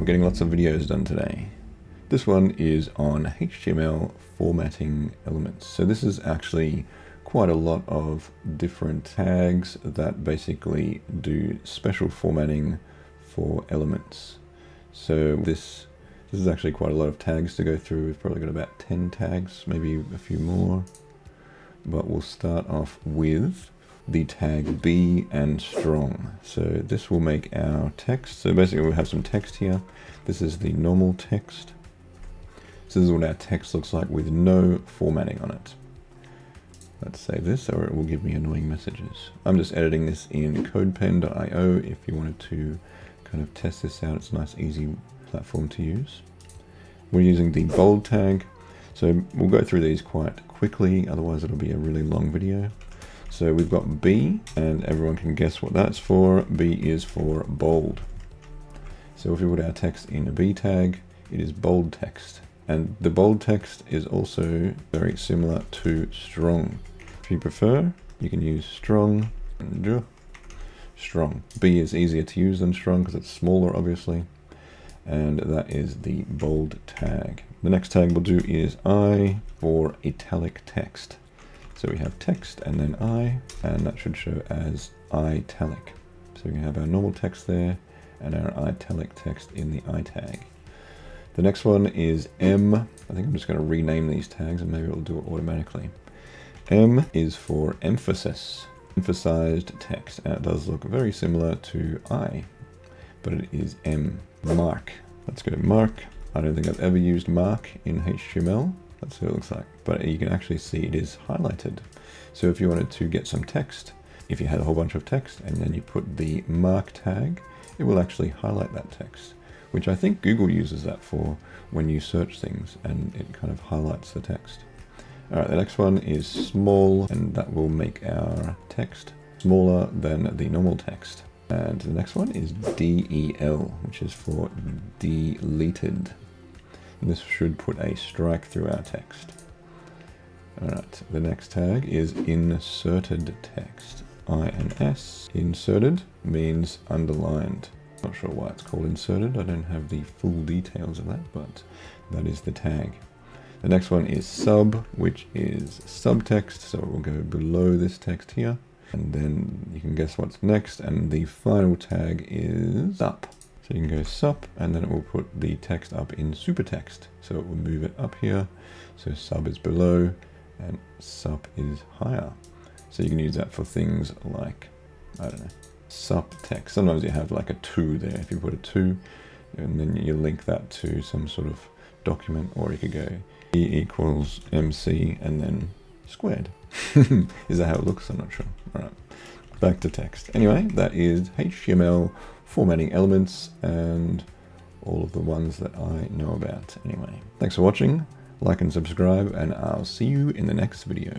getting lots of videos done today. This one is on HTML formatting elements. So this is actually quite a lot of different tags that basically do special formatting for elements. So this is actually quite a lot of tags to go through. We've probably got about 10 tags, maybe a few more. But we'll start off with the tag B and strong. So this will make our text. So basically we'll have some text here. This is the normal text. So this is what our text looks like with no formatting on it. Let's say this, or it will give me annoying messages. I'm just editing this in codepen.io. If you wanted to kind of test this out, it's a nice, easy platform to use. We're using the bold tag. So we'll go through these quite quickly, otherwise it'll be a really long video. So we've got B, and everyone can guess what that's for. B is for bold. So if we put our text in a B tag, it is bold text. And the bold text is also very similar to strong. If you prefer, you can use strong. Strong. B is easier to use than strong because it's smaller, obviously. And that is the bold tag. The next tag we'll do is I for italic text. So we have text and then I, and that should show as italic. So we have our normal text there and our italic text in the I tag. The next one is M. I think I'm just going to rename these tags and maybe it'll do it automatically. M is for emphasis, emphasized text. And it does look very similar to I, but it is M. Mark. Let's go to mark. I don't think I've ever used mark in HTML. That's what it looks like. But you can actually see it is highlighted. So if you wanted to get some text, if you had a whole bunch of text and then you put the mark tag, it will actually highlight that text, which I think Google uses that for when you search things and it kind of highlights the text. All right, the next one is small, and that will make our text smaller than the normal text. And the next one is DEL, which is for deleted. And this should put a strike through our text. All right, the next tag is inserted text. INS. Inserted means underlined. Not sure why it's called inserted. I don't have the full details of that, but that is the tag. The next one is sub, which is subtext. So it will go below this text here. And then you can guess what's next. And the final tag is sup. So you can go sup, and then it will put the text up in supertext. So it will move it up here. So sub is below and sup is higher. So you can use that for things like, I don't know, sup text. Sometimes you have like a 2 there. If you put a 2 and then you link that to some sort of document, or you could go E equals MC and then squared. Is that how it looks? I'm not sure. All right, back to text. Anyway, that is HTML formatting elements and all of the ones that I know about. Anyway, thanks for watching. Like and subscribe, and I'll see you in the next video.